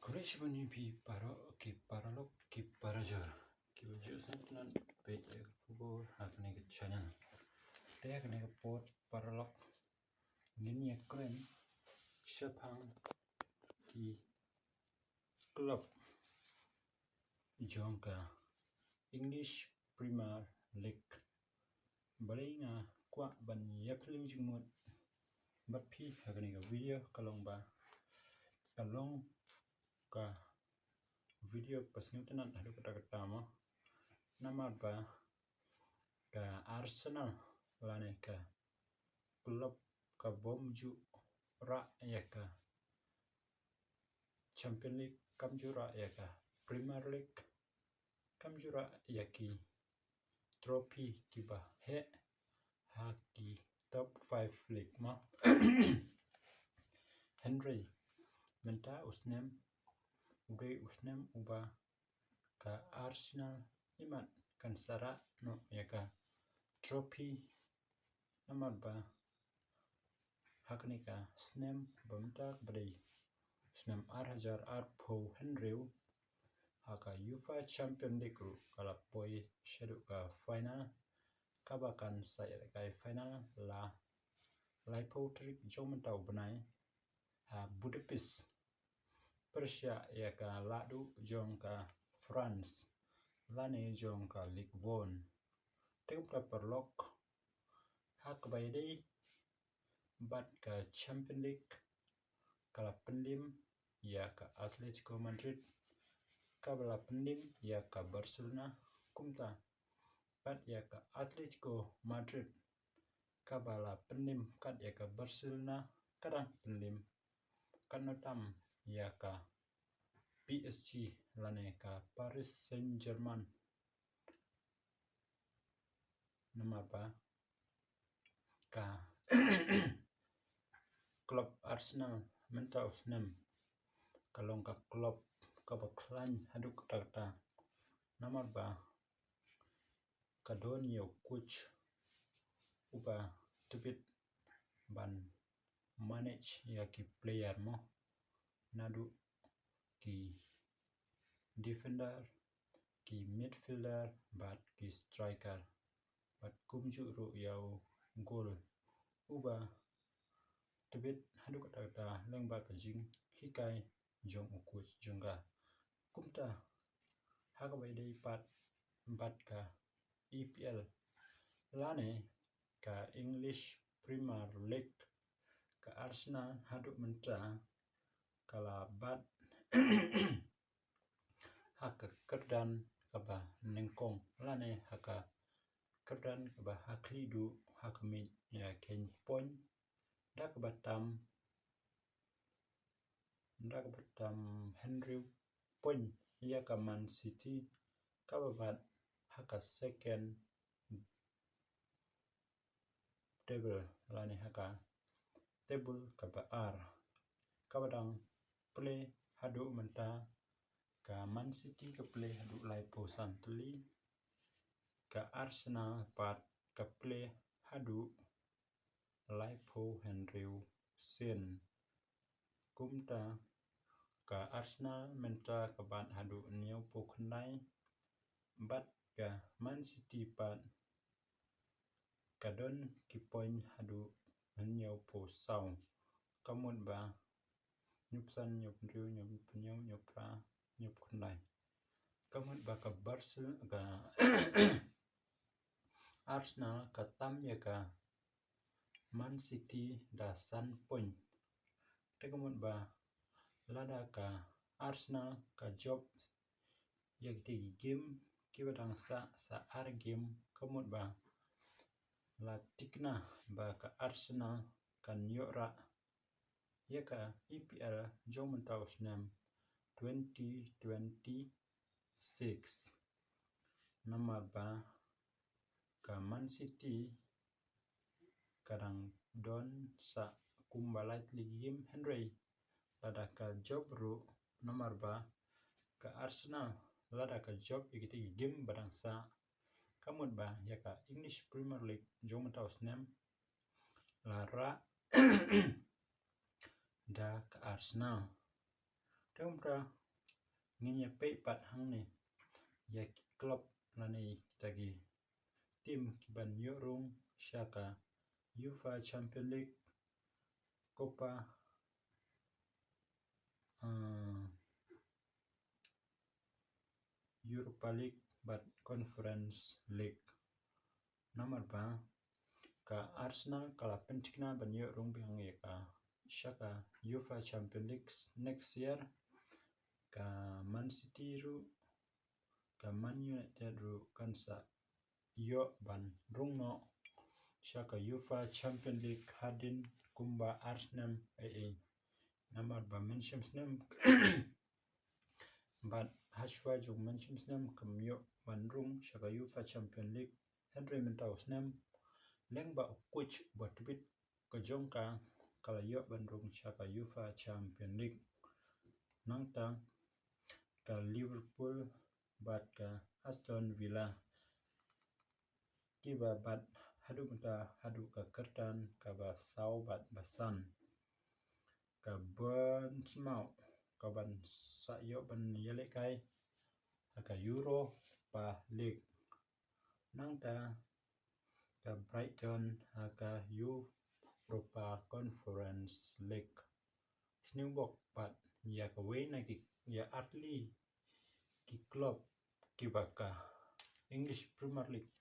Колечбани пи паралог ки паражар ки ваджусантнан пе кубо hakne channel te hakne pot paralog linia kren shapang ki club jonka English Premier League balinga kwa ban yapling jingmut bat phi hakne video kalong ba kalong ka video pasngutanan hadu kata-kata nama ba ka Arsenal lane ka klub ka bomju ra ya ka Champions League kamjura ya ka Premier League kamjura ya ki trophy ki ba he ha ki top 5 league ma Henry menta usnem uba ka Arsenal imat kan sara no ya ka trophy namat ba hakni ka snem bamta bdei snem 8000 arpo Henry haka UEFA Champions League kala poi shedu ka final kabakan sai ka final la laipo trick jomantau benai ha Budapest Persia ya ka ladu jong ka France lane jong ka Ligue 1 teuka perlok hak bai dei bat ka Champions League kala pendim ya ka Atletico Madrid kabla pendim ya ka Barcelona kumta bat ya ka Atletico Madrid kabala pendim kat ya ka Barcelona kadang pendim kanotam ya ka PSG lane ka Paris Saint-Germain nama ba ka klub Arsenal menta usnem kalong ka klub ka baklan haduk kata nama ba Kadonio coach uba tubit ban manage ya ki player mo nadu ki defender ki midfielder bat ki striker bat kumju ru yau goal uba tubit hadu kata lengba ka jing hikai jong coach jonga kumta haka bai dei bat ka EPL lane ka English Premier League ka Arsenal hadu mentra kala bat haka kerdan kaba nengkong lane haka kerdan kaba haklidu hakmit ya ken point dak batam Henry point ya ka Man City kaba bat haka second table lane haka table kaba R kabadang play hadu menta ka Man City ka play hadu laipo santuli ka Arsenal pat ka play hadu laipo Henry sen kumta ka Arsenal menta ka bat hadu niau pokhnai bat ka Man City pat kadon ki point hadu niau po sau kamut ba nyupsan nyupriu nyupnyau nyupra nyupkhnai kamut ba ka Barcelona ka Arsenal katam ya ka Man City da san point tekamut ba lada ka Arsenal ka job yakti game kibadang sa ar game kamut ba la tikna ba ka Arsenal kan yora ya ka EPL jomantau snam 2026 nama ba ka Man City kadang don sa kumbalat ligim Henry lada ka job ru nomor ba ka Arsenal lada ka job ikiti game badang sa kamut ba ya ka English Premier League jomantau snam lara da ka Arsenal Tengka nginya pe pat hang ni ya klub lani tagi tim kiban yorung syaka UEFA Champions League Copa Europa League but Conference League nomor ba ka Arsenal kala pentikna ban yorung bang ka syaka UEFA Champions League next year ka Man City ru ka Man United ru kansa yo ban rungno syaka UEFA Champions League hadin kumba Arsenal nomor ba mention nem but hashwa jung mention nem kamyo ban rung syaka UEFA Champions League Henry Mentaus nem lengba coach batbit ka jongka kala yo ban rung syaka UEFA Champions League nangtang ka Liverpool bat ka Aston Villa kiba bat hadu ka kertan ka ba sau bat basan ka Bournemouth ka ban sa yo ban yele kai ka Euro pa League nangta ka Brighton ka Europa Conference League snewbok pat ya ka we na ki ya atli ki club ki baka English Premier League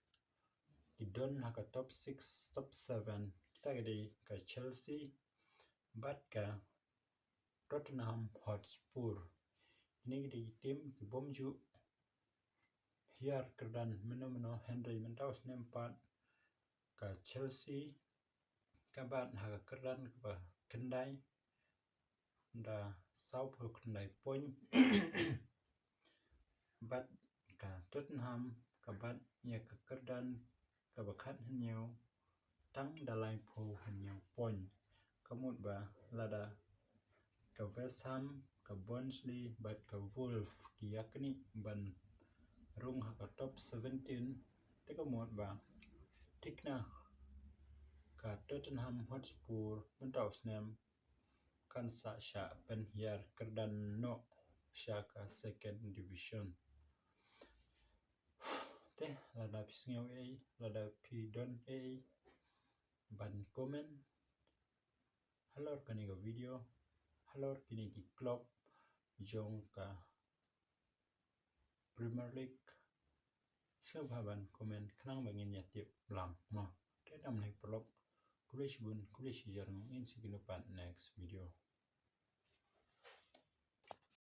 ki don haka top 6 top 7 kita gede ka Chelsea bat ka Tottenham Hotspur ini gede tim ki bomju hiar kerdan meno Henry Mentaus nempat ka Chelsea ka bat haka kerdan ka kendai da Southall kendai point bat ka Tottenham ka bat ya ka kerdan ka bakat hanyau tang dalai pho hanyau point kamut ba lada ka West Ham ka Barnsley bat ka Wolf ki yakni ban rung haka top 17 te kamut ba tikna ka Tottenham Hotspur Mentaus nem kansa sya pen hiar kerdan no sya ka second division te lada pisngau lada pi don ban komen halor kani ga video halor kini ki club jong ka Premier League seba ban komen knang bangin ya tip lang ma te dam nei prolog kulish bun kulish jarang in sigino pat next video